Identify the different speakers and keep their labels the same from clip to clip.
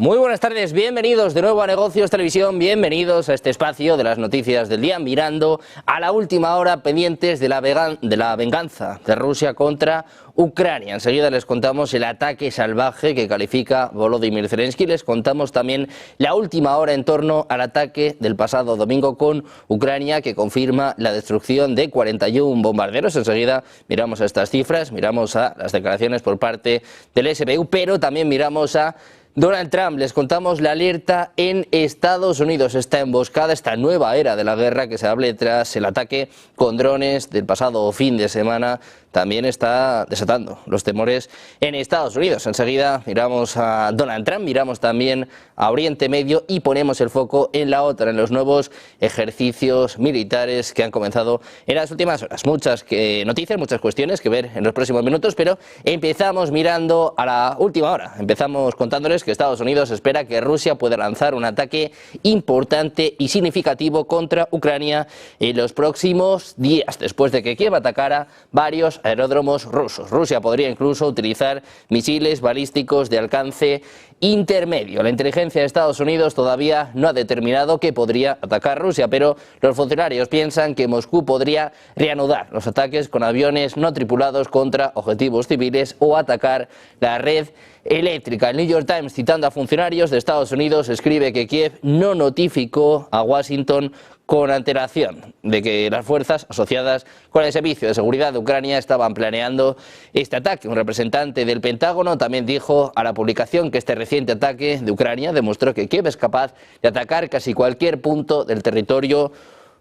Speaker 1: Muy buenas tardes, bienvenidos de nuevo a Negocios Televisión, bienvenidos a este espacio de las noticias del día, mirando a la última hora pendientes de la venganza de Rusia contra Ucrania. Enseguida les contamos el ataque salvaje que califica Volodymyr Zelensky, les contamos también la última hora en torno al ataque del pasado domingo con Ucrania que confirma la destrucción de 41 bombarderos. Enseguida miramos a estas cifras, miramos a las declaraciones por parte del SBU, pero también miramos a Donald Trump. Les contamos la alerta en Estados Unidos, esta emboscada, esta nueva era de la guerra que se hable tras el ataque con drones del pasado fin de semana. También está desatando los temores en Estados Unidos. Enseguida miramos a Donald Trump, miramos también a Oriente Medio y ponemos el foco en la OTAN, en los nuevos ejercicios militares que han comenzado en las últimas horas. Muchas noticias, muchas cuestiones que ver en los próximos minutos, pero empezamos mirando a la última hora. Empezamos contándoles que Estados Unidos espera que Rusia pueda lanzar un ataque importante y significativo contra Ucrania en los próximos días, después de que Kiev atacara varios aeródromos rusos. Rusia podría incluso utilizar misiles balísticos de alcance intermedio. La inteligencia de Estados Unidos todavía no ha determinado que podría atacar Rusia, pero los funcionarios piensan que Moscú podría reanudar los ataques con aviones no tripulados contra objetivos civiles o atacar la red eléctrica. El New York Times, citando a funcionarios de Estados Unidos, escribe que Kiev no notificó a Washington con antelación de que las fuerzas asociadas con el Servicio de Seguridad de Ucrania estaban planeando este ataque. Un representante del Pentágono también dijo a la publicación que este reciente ataque de Ucrania demostró que Kiev es capaz de atacar casi cualquier punto del territorio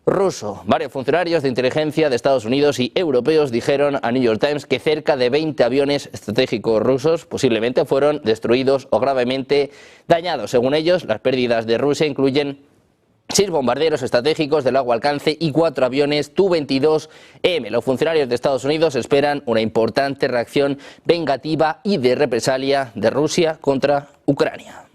Speaker 1: ruso. Varios funcionarios de inteligencia de Estados Unidos y europeos dijeron a New York Times que cerca de 20 aviones estratégicos rusos posiblemente fueron destruidos o gravemente dañados. Según ellos, las pérdidas de Rusia incluyen 6 bombarderos estratégicos de largo alcance y 4 aviones Tu-22M. Los funcionarios de Estados Unidos esperan una importante reacción vengativa y de represalia de Rusia contra Ucrania.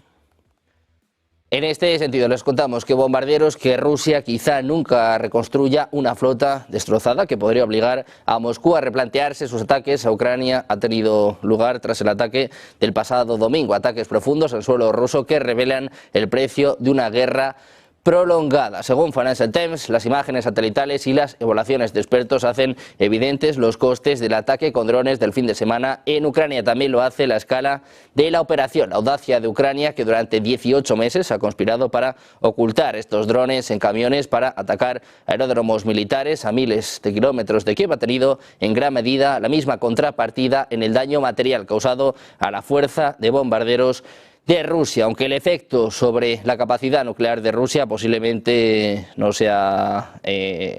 Speaker 1: En este sentido, les contamos que bombarderos que Rusia quizá nunca reconstruya una flota destrozada que podría obligar a Moscú a replantearse sus ataques a Ucrania ha tenido lugar tras el ataque del pasado domingo. Ataques profundos al suelo ruso que revelan el precio de una guerra prolongada. Según Financial Times, las imágenes satelitales y las evaluaciones de expertos hacen evidentes los costes del ataque con drones del fin de semana en Ucrania. También lo hace la escala de la operación, la audacia de Ucrania, que durante 18 meses ha conspirado para ocultar estos drones en camiones para atacar aeródromos militares a miles de kilómetros de Kiev. Ha tenido en gran medida la misma contrapartida en el daño material causado a la fuerza de bombarderos de Rusia, aunque el efecto sobre la capacidad nuclear de Rusia posiblemente no sea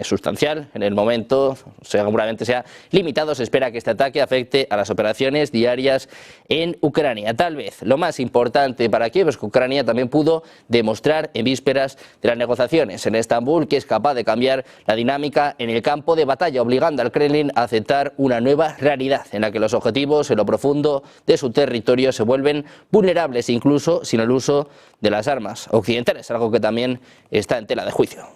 Speaker 1: sustancial en el momento, seguramente sea limitado. Se espera que este ataque afecte a las operaciones diarias en Ucrania. Tal vez lo más importante para Kiev es que Ucrania también pudo demostrar en vísperas de las negociaciones en Estambul que es capaz de cambiar la dinámica en el campo de batalla, obligando al Kremlin a aceptar una nueva realidad en la que los objetivos en lo profundo de su territorio se vuelven vulnerables incluso sin el uso de las armas occidentales, algo que también está en tela de juicio.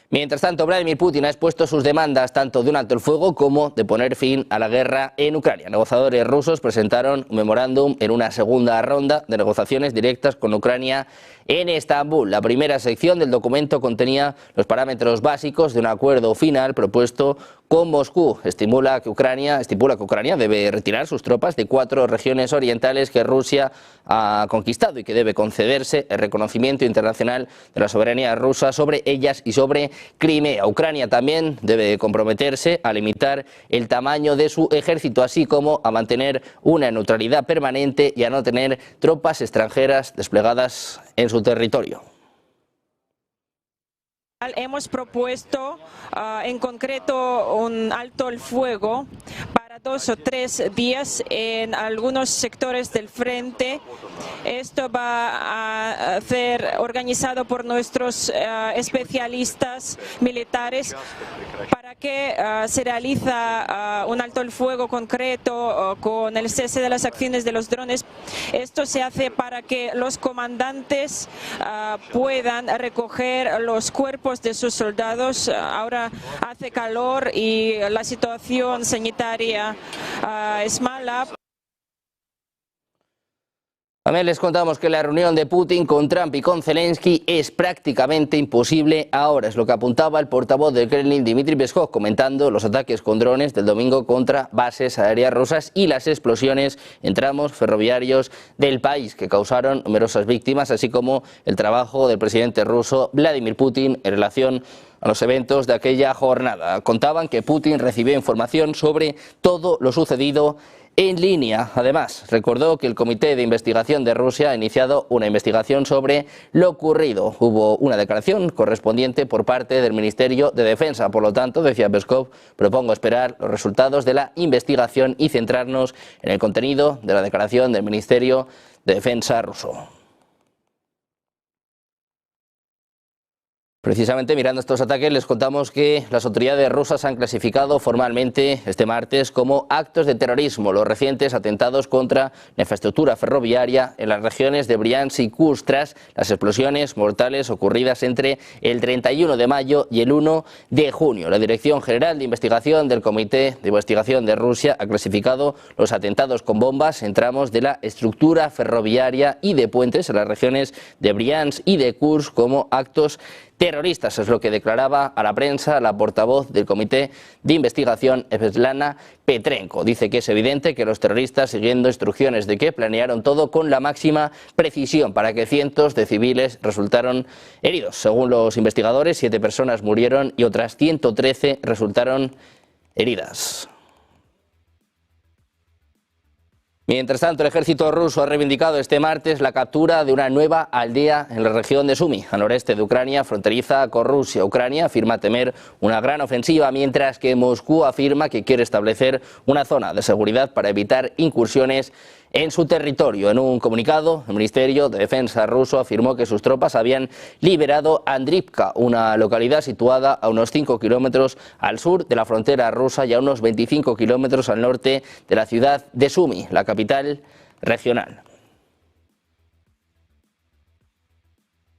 Speaker 1: Mientras tanto, Vladimir Putin ha expuesto sus demandas tanto de un alto el fuego como de poner fin a la guerra en Ucrania. Negociadores rusos presentaron un memorándum en una segunda ronda de negociaciones directas con Ucrania en Estambul. La primera sección del documento contenía los parámetros básicos de un acuerdo final propuesto con Moscú. Estipula que Ucrania debe retirar sus tropas de 4 regiones orientales que Rusia ha conquistado y que debe concederse el reconocimiento internacional de la soberanía rusa sobre ellas y sobre Crimea. Ucrania también debe comprometerse a limitar el tamaño de su ejército, así como a mantener una neutralidad permanente y a no tener tropas extranjeras desplegadas en su territorio.
Speaker 2: Hemos propuesto en concreto un alto el fuego para 2 o 3 días en algunos sectores del frente. Esto va a ser organizado por nuestros especialistas militares para que se realiza un alto el fuego concreto con el cese de las acciones de los drones. Esto se hace para que los comandantes puedan recoger los cuerpos de sus soldados. Ahora hace calor y la situación sanitaria es mala.
Speaker 1: También les contamos que la reunión de Putin con Trump y con Zelensky es prácticamente imposible ahora. Es lo que apuntaba el portavoz del Kremlin, Dmitry Peskov, comentando los ataques con drones del domingo contra bases aéreas rusas y las explosiones en tramos ferroviarios del país que causaron numerosas víctimas, así como el trabajo del presidente ruso Vladimir Putin en relación a los eventos de aquella jornada. Contaban que Putin recibió información sobre todo lo sucedido en línea. Además, recordó que el Comité de Investigación de Rusia ha iniciado una investigación sobre lo ocurrido. Hubo una declaración correspondiente por parte del Ministerio de Defensa. Por lo tanto, decía Peskov, propongo esperar los resultados de la investigación y centrarnos en el contenido de la declaración del Ministerio de Defensa ruso. Precisamente mirando estos ataques les contamos que las autoridades rusas han clasificado formalmente este martes como actos de terrorismo los recientes atentados contra la infraestructura ferroviaria en las regiones de Briansk y Kursk tras las explosiones mortales ocurridas entre el 31 de mayo y el 1 de junio. La Dirección General de Investigación del Comité de Investigación de Rusia ha clasificado los atentados con bombas en tramos de la estructura ferroviaria y de puentes en las regiones de Briansk y de Kursk como actos terroristas. Es lo que declaraba a la prensa la portavoz del Comité de Investigación, Svetlana Petrenko. Dice que es evidente que los terroristas, siguiendo instrucciones de que planearon todo con la máxima precisión para que cientos de civiles resultaron heridos. Según los investigadores, 7 personas murieron y otras 113 resultaron heridas. Mientras tanto, el ejército ruso ha reivindicado este martes la captura de una nueva aldea en la región de Sumy, al noreste de Ucrania, fronteriza con Rusia. Ucrania afirma temer una gran ofensiva, mientras que Moscú afirma que quiere establecer una zona de seguridad para evitar incursiones en su territorio. En un comunicado, el Ministerio de Defensa ruso afirmó que sus tropas habían liberado Andrivka, una localidad situada a unos 5 kilómetros al sur de la frontera rusa y a unos 25 kilómetros al norte de la ciudad de Sumy, la capital regional.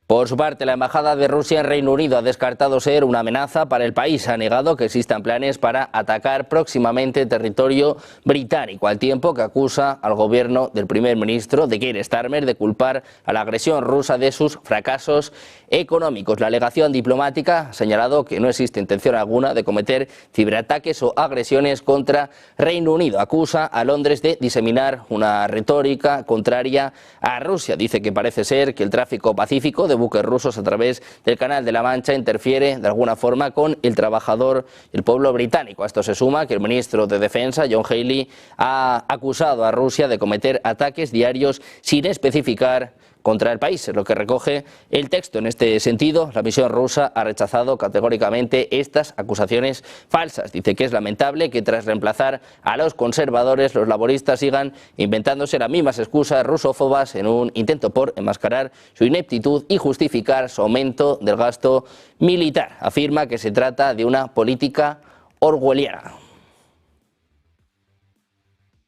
Speaker 1: Por su parte, la Embajada de Rusia en Reino Unido ha descartado ser una amenaza para el país. Ha negado que existan planes para atacar próximamente territorio británico, al tiempo que acusa al gobierno del primer ministro de Keir Starmer de culpar a la agresión rusa de sus fracasos económicos. La alegación diplomática ha señalado que no existe intención alguna de cometer ciberataques o agresiones contra Reino Unido. Acusa a Londres de diseminar una retórica contraria a Rusia. Dice que parece ser que el tráfico pacífico de buques rusos a través del Canal de la Mancha interfiere de alguna forma con el trabajador y el pueblo británico. A esto se suma que el ministro de Defensa, John Healey, ha acusado a Rusia de cometer ataques diarios sin especificar contra el país, es lo que recoge el texto. En este sentido, la misión rusa ha rechazado categóricamente estas acusaciones falsas. Dice que es lamentable que tras reemplazar a los conservadores, los laboristas sigan inventándose las mismas excusas rusófobas en un intento por enmascarar su ineptitud y justificar su aumento del gasto militar. Afirma que se trata de una política orwelliana.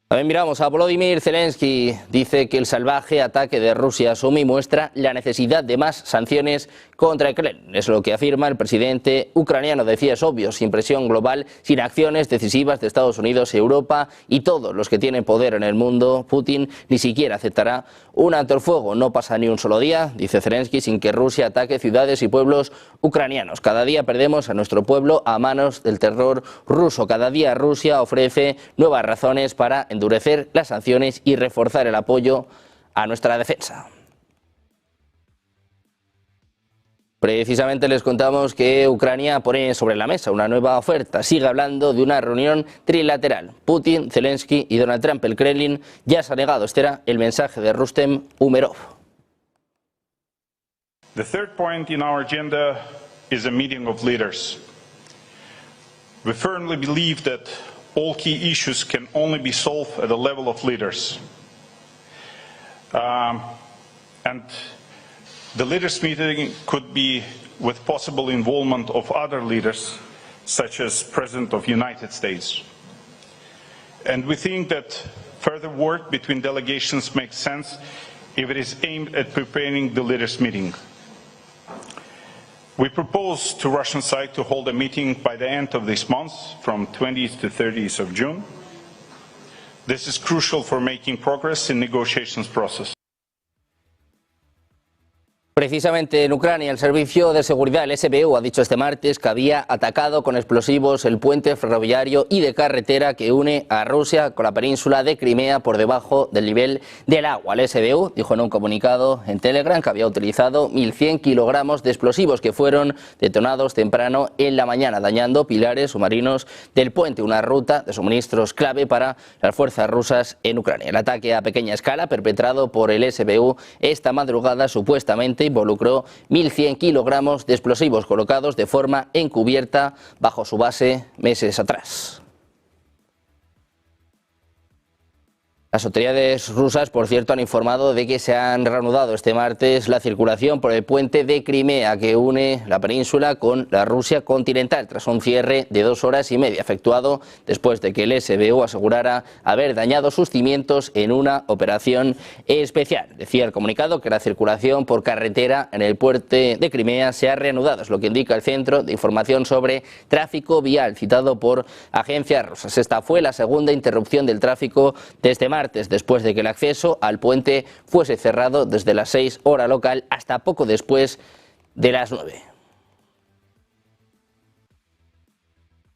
Speaker 1: También miramos a Volodymyr Zelensky. Dice que el salvaje ataque de Rusia a Sumy muestra la necesidad de más sanciones contra el Kremlin. Es lo que afirma el presidente ucraniano. Decía, es obvio, sin presión global, sin acciones decisivas de Estados Unidos, Europa y todos los que tienen poder en el mundo, Putin ni siquiera aceptará un alto el fuego. No pasa ni un solo día, dice Zelensky, sin que Rusia ataque ciudades y pueblos ucranianos. Cada día perdemos a nuestro pueblo a manos del terror ruso. Cada día Rusia ofrece nuevas razones para endurecer las sanciones y reforzar el apoyo a nuestra defensa. Precisamente les contamos que Ucrania pone sobre la mesa una nueva oferta. Sigue hablando de una reunión trilateral. Putin, Zelensky y Donald Trump. El Kremlin ya se ha negado. Este era el mensaje de Rustem Umerov.
Speaker 3: The third point in our agenda is a meeting of leaders. We firmly believe that all key issues can only be solved at the level of leaders. And the leaders' meeting could be with possible involvement of other leaders, such as President of the United States. And we think that further work between delegations makes sense if it is aimed at preparing the leaders' meeting. We propose to Russian side to hold a meeting by the end of this month, from 20th to 30th of June. This is crucial for making progress in negotiations process.
Speaker 1: Precisamente en Ucrania, el Servicio de Seguridad, el SBU, ha dicho este martes que había atacado con explosivos el puente ferroviario y de carretera que une a Rusia con la península de Crimea por debajo del nivel del agua. El SBU dijo en un comunicado en Telegram que había utilizado 1.100 kilogramos de explosivos que fueron detonados temprano en la mañana, dañando pilares submarinos del puente, una ruta de suministros clave para las fuerzas rusas en Ucrania. El ataque a pequeña escala, perpetrado por el SBU esta madrugada, supuestamente involucró 1.100 kilogramos de explosivos colocados de forma encubierta bajo su base meses atrás. Las autoridades rusas, por cierto, han informado de que se han reanudado este martes la circulación por el puente de Crimea que une la península con la Rusia continental, tras un cierre de 2 horas y media efectuado después de que el SBU asegurara haber dañado sus cimientos en una operación especial. Decía el comunicado que la circulación por carretera en el puente de Crimea se ha reanudado, es lo que indica el Centro de Información sobre Tráfico Vial, citado por agencias rusas. Esta fue la segunda interrupción del tráfico de este martes, después de que el acceso al puente fuese cerrado desde las 6 hora local hasta poco después de las 9.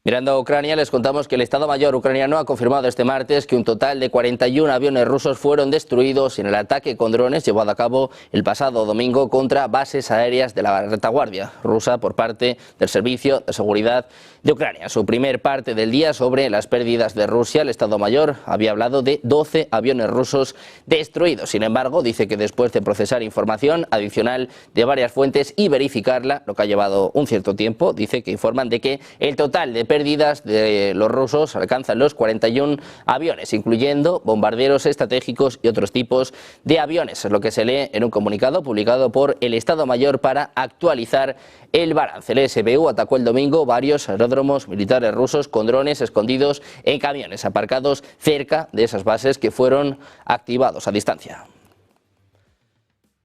Speaker 1: Mirando a Ucrania, les contamos que el Estado Mayor ucraniano ha confirmado este martes que un total de 41 aviones rusos fueron destruidos en el ataque con drones llevado a cabo el pasado domingo contra bases aéreas de la retaguardia rusa por parte del Servicio de Seguridad de Ucrania. En su primer parte del día sobre las pérdidas de Rusia, el Estado Mayor había hablado de 12 aviones rusos destruidos. Sin embargo, dice que después de procesar información adicional de varias fuentes y verificarla, lo que ha llevado un cierto tiempo, dice que informan de que el total de pérdidas de los rusos alcanzan los 41 aviones, incluyendo bombarderos estratégicos y otros tipos de aviones. Es lo que se lee en un comunicado publicado por el Estado Mayor para actualizar el balance. El SBU atacó el domingo varios aeródromos militares rusos con drones escondidos en camiones aparcados cerca de esas bases que fueron activados a distancia.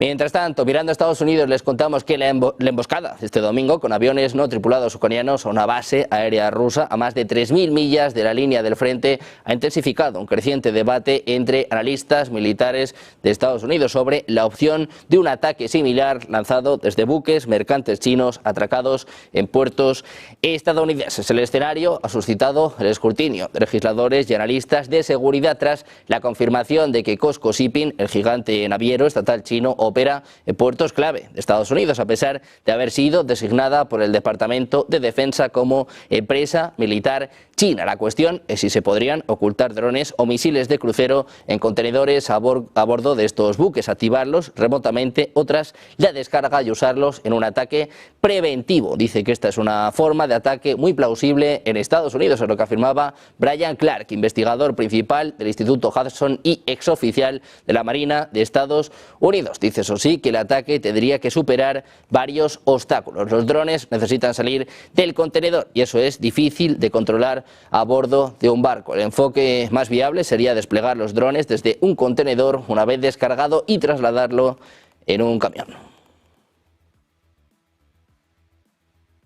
Speaker 1: Mientras tanto, mirando a Estados Unidos, les contamos que la emboscada este domingo con aviones no tripulados ucranianos a una base aérea rusa a más de 3.000 millas de la línea del frente ha intensificado un creciente debate entre analistas militares de Estados Unidos sobre la opción de un ataque similar lanzado desde buques mercantes chinos atracados en puertos estadounidenses. El escenario ha suscitado el escrutinio de legisladores y analistas de seguridad tras la confirmación de que COSCO Shipping, el gigante naviero estatal chino, opera en puertos clave de Estados Unidos, a pesar de haber sido designada por el Departamento de Defensa como empresa militar china. La cuestión es si se podrían ocultar drones o misiles de crucero en contenedores a bordo de estos buques, activarlos remotamente, otras la descarga y usarlos en un ataque preventivo. Dice que esta es una forma de ataque muy plausible en Estados Unidos, es lo que afirmaba Brian Clark, investigador principal del Instituto Hudson y exoficial de la Marina de Estados Unidos. Dice, eso sí, que el ataque tendría que superar varios obstáculos. Los drones necesitan salir del contenedor y eso es difícil de controlar a bordo de un barco. El enfoque más viable sería desplegar los drones desde un contenedor una vez descargado y trasladarlo en un camión.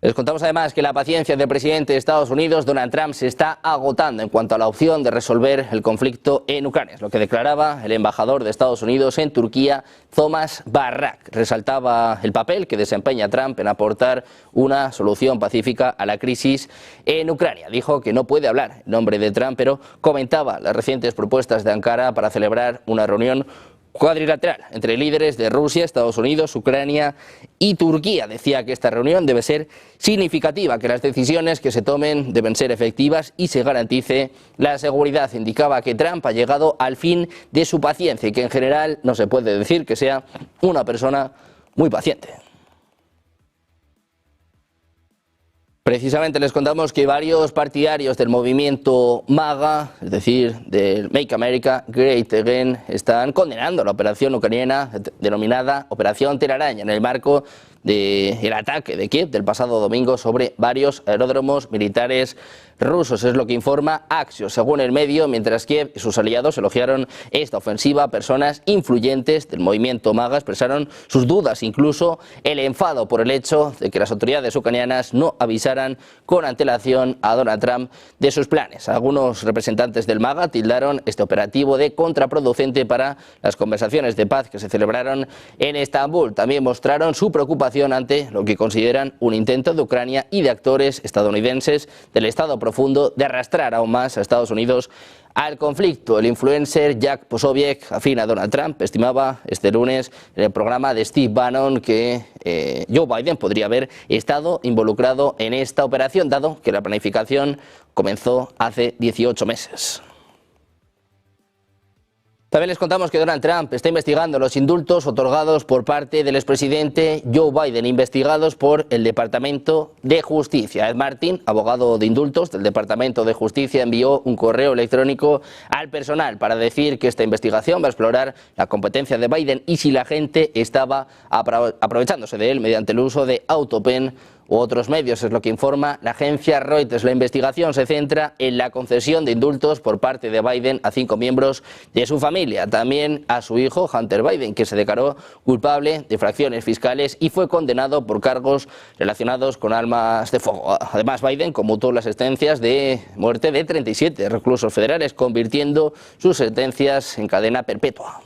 Speaker 1: Les contamos además que la paciencia del presidente de Estados Unidos, Donald Trump, se está agotando en cuanto a la opción de resolver el conflicto en Ucrania. Es lo que declaraba el embajador de Estados Unidos en Turquía, Thomas Barrack. Resaltaba el papel que desempeña Trump en aportar una solución pacífica a la crisis en Ucrania. Dijo que no puede hablar en nombre de Trump, pero comentaba las recientes propuestas de Ankara para celebrar una reunión cuadrilateral entre líderes de Rusia, Estados Unidos, Ucrania y Turquía. Decía que esta reunión debe ser significativa, que las decisiones que se tomen deben ser efectivas y se garantice la seguridad. Indicaba que Trump ha llegado al fin de su paciencia y que en general no se puede decir que sea una persona muy paciente. Precisamente les contamos que varios partidarios del movimiento MAGA, es decir, del Make America Great Again, están condenando la operación ucraniana denominada Operación Telaraña en el marco del ataque de Kiev del pasado domingo sobre varios aeródromos militares rusos. Es lo que informa Axios. Según el medio, mientras Kiev y sus aliados elogiaron esta ofensiva, personas influyentes del movimiento MAGA expresaron sus dudas, incluso el enfado por el hecho de que las autoridades ucranianas no avisaran con antelación a Donald Trump de sus planes. Algunos representantes del MAGA tildaron este operativo de contraproducente para las conversaciones de paz que se celebraron en Estambul. También mostraron su preocupación ante lo que consideran un intento de Ucrania y de actores estadounidenses del Estado profundo de arrastrar aún más a Estados Unidos al conflicto. El influencer Jack Posobiec, afín a Donald Trump, estimaba este lunes en el programa de Steve Bannon que Joe Biden podría haber estado involucrado en esta operación, dado que la planificación comenzó hace 18 meses. También les contamos que Donald Trump está investigando los indultos otorgados por parte del expresidente Joe Biden, investigados por el Departamento de Justicia. Ed Martin, abogado de indultos del Departamento de Justicia, envió un correo electrónico al personal para decir que esta investigación va a explorar la competencia de Biden y si la gente estaba aprovechándose de él mediante el uso de AutoPen u otros medios. Es lo que informa la agencia Reuters. La investigación se centra en la concesión de indultos por parte de Biden a 5 miembros de su familia, también a su hijo Hunter Biden, que se declaró culpable de infracciones fiscales y fue condenado por cargos relacionados con armas de fuego. Además, Biden conmutó las sentencias de muerte de 37 reclusos federales, convirtiendo sus sentencias en cadena perpetua.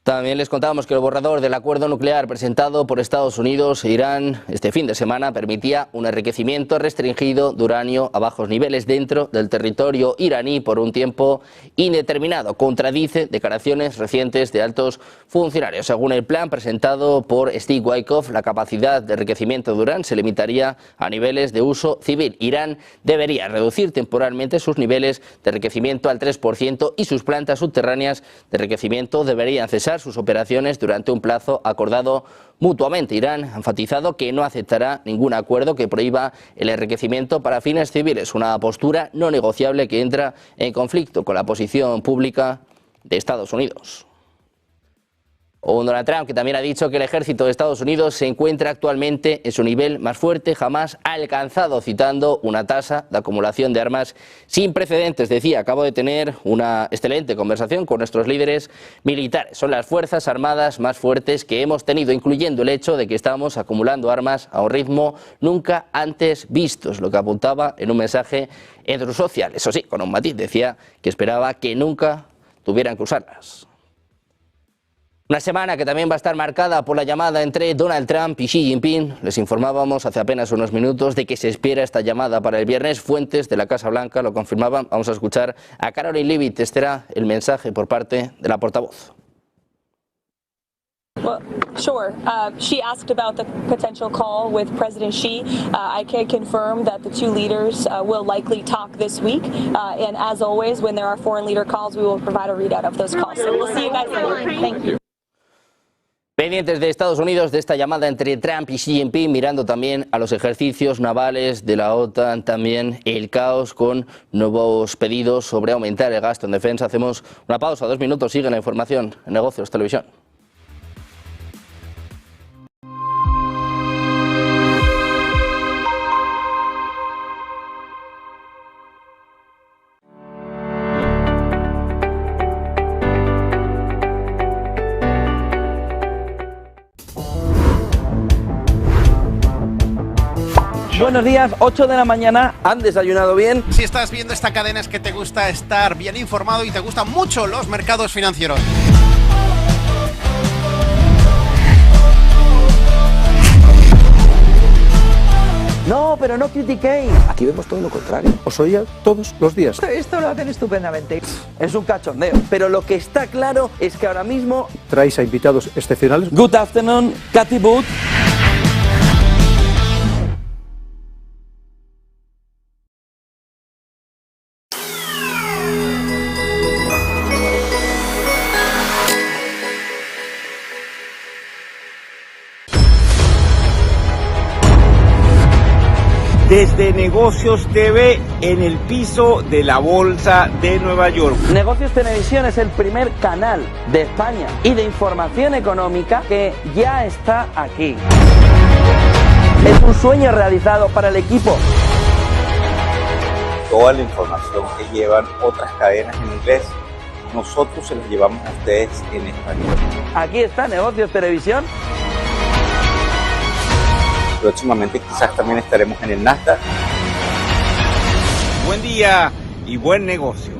Speaker 1: También les contábamos que el borrador del acuerdo nuclear presentado por Estados Unidos e Irán este fin de semana permitía un enriquecimiento restringido de uranio a bajos niveles dentro del territorio iraní por un tiempo indeterminado. Contradice declaraciones recientes de altos funcionarios. Según el plan presentado por Steve Witkoff, la capacidad de enriquecimiento de urán se limitaría a niveles de uso civil. Irán debería reducir temporalmente sus niveles de enriquecimiento al 3% y sus plantas subterráneas de enriquecimiento deberían cesar sus operaciones durante un plazo acordado mutuamente. Irán ha enfatizado que no aceptará ningún acuerdo que prohíba el enriquecimiento para fines civiles, una postura no negociable que entra en conflicto con la posición pública de Estados Unidos. O un Donald Trump que también ha dicho que el ejército de Estados Unidos se encuentra actualmente en su nivel más fuerte jamás alcanzado, citando una tasa de acumulación de armas sin precedentes. Decía: acabo de tener una excelente conversación con nuestros líderes militares. Son las fuerzas armadas más fuertes que hemos tenido, incluyendo el hecho de que estamos acumulando armas a un ritmo nunca antes visto, es lo que apuntaba en un mensaje en Truth Social. Eso sí, con un matiz, decía que esperaba que nunca tuvieran que usarlas. Una semana que también va a estar marcada por la llamada entre Donald Trump y Xi Jinping. Les informábamos hace apenas unos minutos de que se espera esta llamada para el viernes. Fuentes de la Casa Blanca lo confirmaban. Vamos a escuchar a Caroline Leavitt. Este era el mensaje por parte de la portavoz.
Speaker 4: Well, sure. She asked about the potential call with President Xi. I can confirm that the two leaders will likely talk this week. And as always, when there are foreign leader calls, we will provide a readout of those calls. So we'll see you guys later. Thank you.
Speaker 1: Pendientes de Estados Unidos de esta llamada entre Trump y Xi Jinping, mirando también a los ejercicios navales de la OTAN, también el caos con nuevos pedidos sobre aumentar el gasto en defensa. Hacemos una pausa, 2 minutos, sigue la información en Negocios Televisión.
Speaker 5: Buenos días, 8 de la mañana, ¿han desayunado bien?
Speaker 6: Si estás viendo esta cadena es que te gusta estar bien informado y te gustan mucho los mercados financieros.
Speaker 5: No, pero no critiquéis. Aquí vemos todo lo contrario.
Speaker 7: Os oía todos los días.
Speaker 5: Esto lo hacen estupendamente. Es un cachondeo. Pero lo que está claro es que ahora mismo...
Speaker 7: Traéis a invitados excepcionales.
Speaker 5: Good afternoon, Cathy Booth.
Speaker 8: desde Negocios TV en el piso de la Bolsa de Nueva York.
Speaker 5: Negocios Televisión es el primer canal de España y de información económica que ya está aquí. Es un sueño realizado para el equipo.
Speaker 8: Toda la información que llevan otras cadenas en inglés, nosotros se las llevamos a ustedes en español.
Speaker 5: Aquí está Negocios Televisión.
Speaker 8: Próximamente quizás también estaremos en el Nasdaq. Buen día y buen negocio.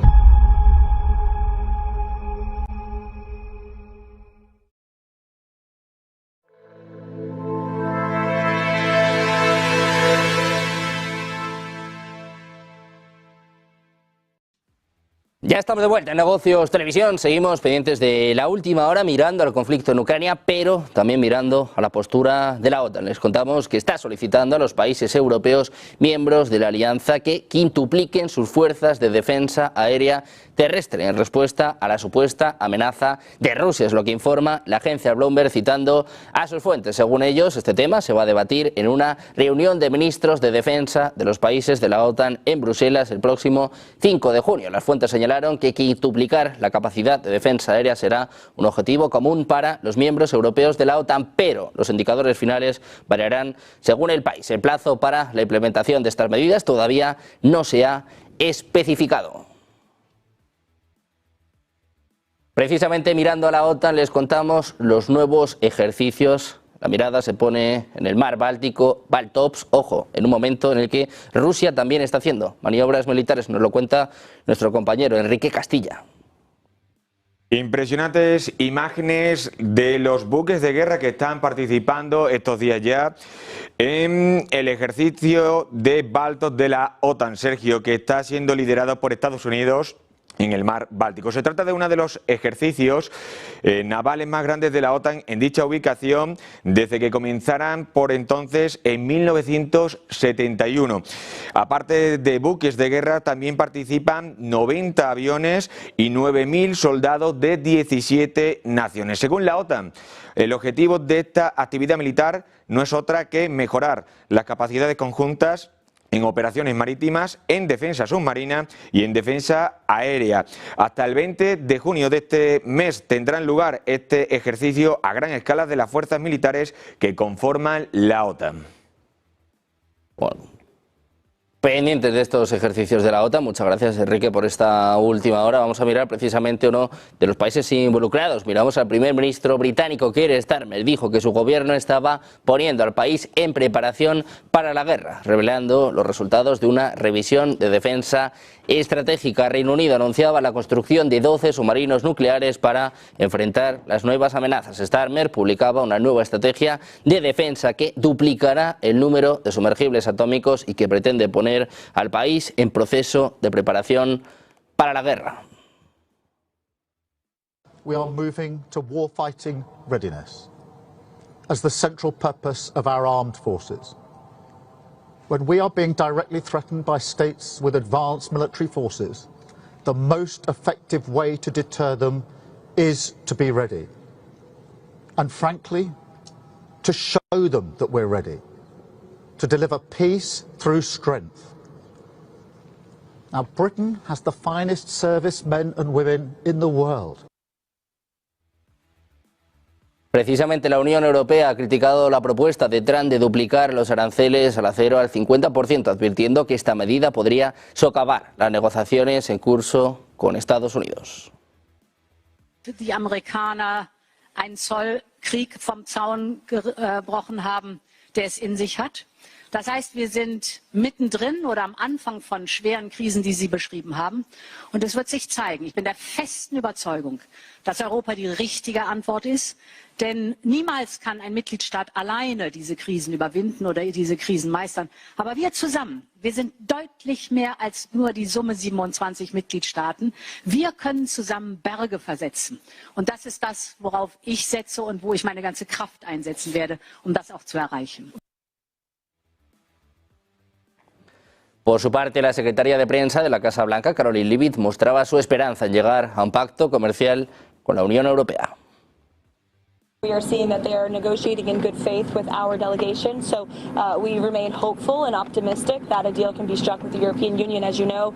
Speaker 1: Ya estamos de vuelta en Negocios Televisión, seguimos pendientes de la última hora mirando al conflicto en Ucrania, pero también mirando a la postura de la OTAN. Les contamos que está solicitando a los países europeos miembros de la alianza que quintupliquen sus fuerzas de defensa aérea terrestre en respuesta a la supuesta amenaza de Rusia, es lo que informa la agencia Bloomberg citando a sus fuentes. Según ellos, este tema se va a debatir en una reunión de ministros de defensa de los países de la OTAN en Bruselas el próximo 5 de junio. Las fuentes señalaron que quintuplicar la capacidad de defensa aérea será un objetivo común para los miembros europeos de la OTAN, pero los indicadores finales variarán según el país. El plazo para la implementación de estas medidas todavía no se ha especificado. Precisamente mirando a la OTAN les contamos los nuevos ejercicios. La mirada se pone en el mar Báltico, Baltops, ojo, en un momento en el que Rusia también está haciendo maniobras militares. Nos lo cuenta nuestro compañero Enrique Castilla.
Speaker 9: Impresionantes imágenes de los buques de guerra que están participando estos días ya en el ejercicio de Baltops de la OTAN, Sergio, que está siendo liderado por Estados Unidos en el mar Báltico. Se trata de uno de los ejercicios navales más grandes de la OTAN en dicha ubicación desde que comenzaran por entonces en 1971. Aparte de buques de guerra, también participan 90 aviones y 9.000 soldados de 17 naciones. Según la OTAN, el objetivo de esta actividad militar no es otra que mejorar las capacidades conjuntas en operaciones marítimas, en defensa submarina y en defensa aérea. Hasta el 20 de junio de este mes tendrán lugar este ejercicio a gran escala de las fuerzas militares que conforman la OTAN.
Speaker 1: Bueno, pendientes de estos ejercicios de la OTAN, muchas gracias Enrique por esta última hora. Vamos a mirar precisamente uno de los países involucrados. Miramos al primer ministro británico Keir Starmer. Dijo que su gobierno estaba poniendo al país en preparación para la guerra, revelando los resultados de una revisión de defensa estratégica. Reino Unido anunciaba la construcción de 12 submarinos nucleares para enfrentar las nuevas amenazas. Starmer publicaba una nueva estrategia de defensa que duplicará el número de sumergibles atómicos y que pretende poner al país en proceso de preparación para la guerra.
Speaker 10: We are moving to warfighting readiness as the central purpose of our armed forces. When we are being directly threatened by states with advanced military forces, the most effective way to deter them is to be ready. And frankly, to show them that we're ready, to deliver peace through strength. Now, Britain has the finest servicemen and women in the world.
Speaker 1: Precisamente la Unión Europea ha criticado la propuesta de Trump de duplicar los aranceles al acero al 50%, advirtiendo que esta medida podría socavar las negociaciones en curso con Estados Unidos.
Speaker 11: Die Amerikaner einen Zollkrieg vom Zaun gebrochen haben, der es in sich hat. Das heißt, wir sind mittendrin oder am Anfang von schweren Krisen, die Sie beschrieben haben. Und es wird sich zeigen. Ich bin der festen Überzeugung, dass Europa die richtige Antwort ist. Denn niemals kann ein Mitgliedstaat alleine diese Krisen überwinden oder diese Krisen meistern. Aber wir zusammen, wir sind deutlich mehr als nur die Summe 27 Mitgliedstaaten. Wir können zusammen Berge versetzen. Und das ist das, worauf ich setze und wo ich meine ganze Kraft einsetzen werde, um das auch zu erreichen.
Speaker 1: Por su parte, la secretaria de prensa de la Casa Blanca, Caroline Leavitt, mostraba su esperanza en llegar a un pacto comercial con la Unión Europea.
Speaker 4: We are seeing that they are negotiating in good faith with our delegation, so we remain hopeful and optimistic that a deal can be struck with the European Union. As you know,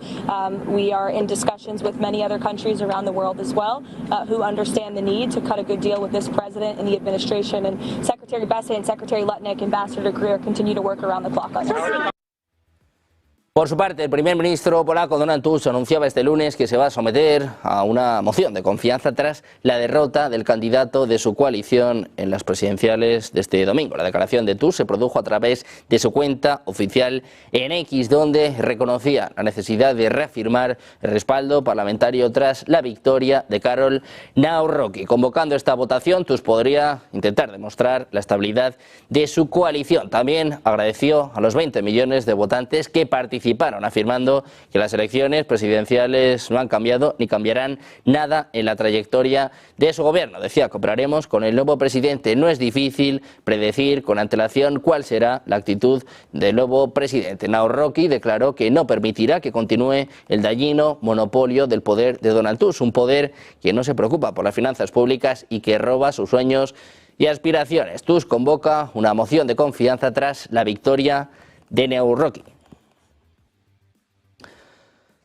Speaker 4: we are in discussions with many other countries around the world as well, who understand the need to cut a good deal with this president and the administration. And Secretary Bessent and Secretary Lutnick, Ambassador Greer continue to work around the clock on this.
Speaker 1: Por su parte, el primer ministro polaco Donald Tusk anunciaba este lunes que se va a someter a una moción de confianza tras la derrota del candidato de su coalición en las presidenciales de este domingo. La declaración de Tusk se produjo a través de su cuenta oficial en X, donde reconocía la necesidad de reafirmar el respaldo parlamentario tras la victoria de Karol Nawrocki. Convocando esta votación, Tusk podría intentar demostrar la estabilidad de su coalición. También agradeció a los 20 millones de votantes que participaron, afirmando que las elecciones presidenciales no han cambiado ni cambiarán nada en la trayectoria de su gobierno. Decía, cooperaremos con el nuevo presidente. No es difícil predecir con antelación cuál será la actitud del nuevo presidente. Nawrocki declaró que no permitirá que continúe el dañino monopolio del poder de Donald Tusk, un poder que no se preocupa por las finanzas públicas y que roba sus sueños y aspiraciones. Tusk convoca una moción de confianza tras la victoria de Nawrocki.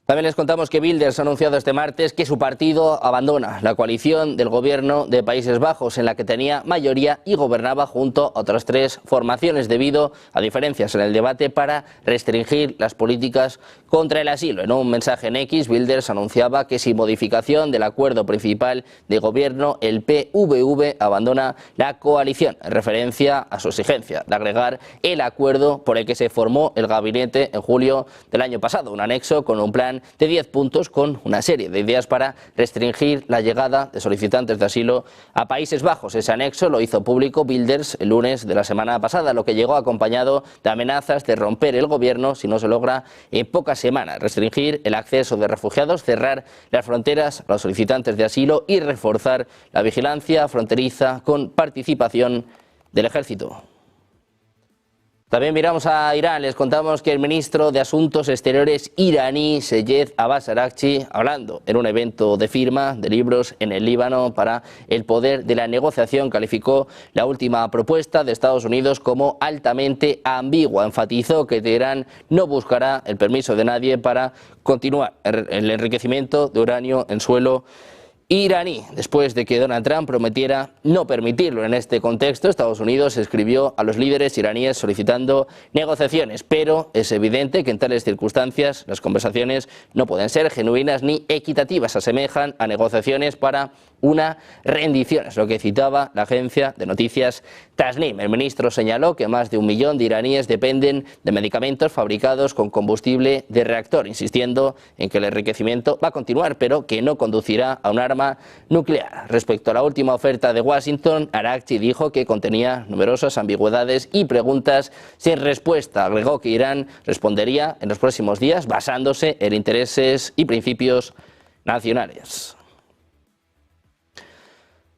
Speaker 1: También les contamos que Wilders ha anunciado este martes que su partido abandona la coalición del gobierno de Países Bajos, en la que tenía mayoría y gobernaba junto a otras 3 formaciones, debido a diferencias en el debate para restringir las políticas contra el asilo. En un mensaje en X, Wilders anunciaba que sin modificación del acuerdo principal de gobierno, el PVV abandona la coalición, en referencia a su exigencia de agregar el acuerdo por el que se formó el gabinete en julio del año pasado, un anexo con un plan de 10 puntos con una serie de ideas para restringir la llegada de solicitantes de asilo a Países Bajos. Ese anexo lo hizo público Wilders el lunes de la semana pasada, lo que llegó acompañado de amenazas de romper el gobierno si no se logra en pocas semanas restringir el acceso de refugiados, cerrar las fronteras a los solicitantes de asilo y reforzar la vigilancia fronteriza con participación del ejército. También miramos a Irán. Les contamos que el ministro de Asuntos Exteriores iraní, Seyed Abbas Araghchi, hablando en un evento de firma de libros en el Líbano para el poder de la negociación, calificó la última propuesta de Estados Unidos como altamente ambigua. Enfatizó que Teherán no buscará el permiso de nadie para continuar el enriquecimiento de uranio en suelo iraní. Después de que Donald Trump prometiera no permitirlo. En este contexto, Estados Unidos escribió a los líderes iraníes solicitando negociaciones, pero es evidente que en tales circunstancias las conversaciones no pueden ser genuinas ni equitativas, se asemejan a negociaciones para una rendición, es lo que citaba la agencia de noticias Tasnim. El ministro señaló que más de 1 millón de iraníes dependen de medicamentos fabricados con combustible de reactor, insistiendo en que el enriquecimiento va a continuar, pero que no conducirá a un arma nuclear. Respecto a la última oferta de Washington, Araghchi dijo que contenía numerosas ambigüedades y preguntas sin respuesta. Agregó que Irán respondería en los próximos días basándose en intereses y principios nacionales.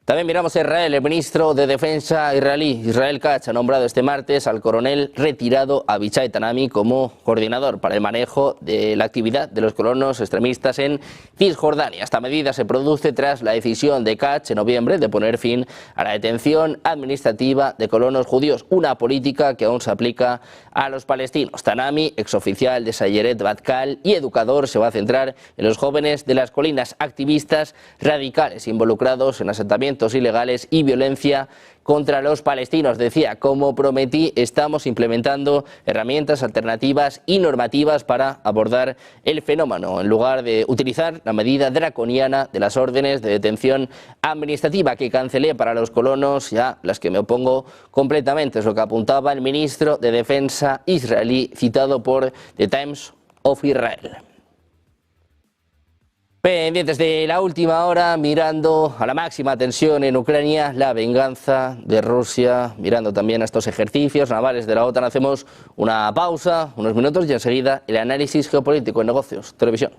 Speaker 1: También miramos a Israel. El ministro de Defensa israelí, Israel Katz, ha nombrado este martes al coronel retirado Avichai Tanami como coordinador para el manejo de la actividad de los colonos extremistas en Cisjordania. Esta medida se produce tras la decisión de Katz en noviembre de poner fin a la detención administrativa de colonos judíos, una política que aún se aplica a los palestinos. Tanami, exoficial de Sayeret Batkal y educador, se va a centrar en los jóvenes de las colinas, activistas radicales involucrados en asentamientos ilegales y violencia contra los palestinos. Decía, como prometí, estamos implementando herramientas alternativas y normativas para abordar el fenómeno, en lugar de utilizar la medida draconiana de las órdenes de detención administrativa que cancelé para los colonos, ya las que me opongo completamente, es lo que apuntaba el ministro de Defensa israelí, citado por The Times of Israel. Pendientes de la última hora, mirando a la máxima tensión en Ucrania, la venganza de Rusia, mirando también a estos ejercicios navales de la OTAN. Hacemos una pausa, unos minutos, y enseguida el análisis geopolítico en Negocios Televisión.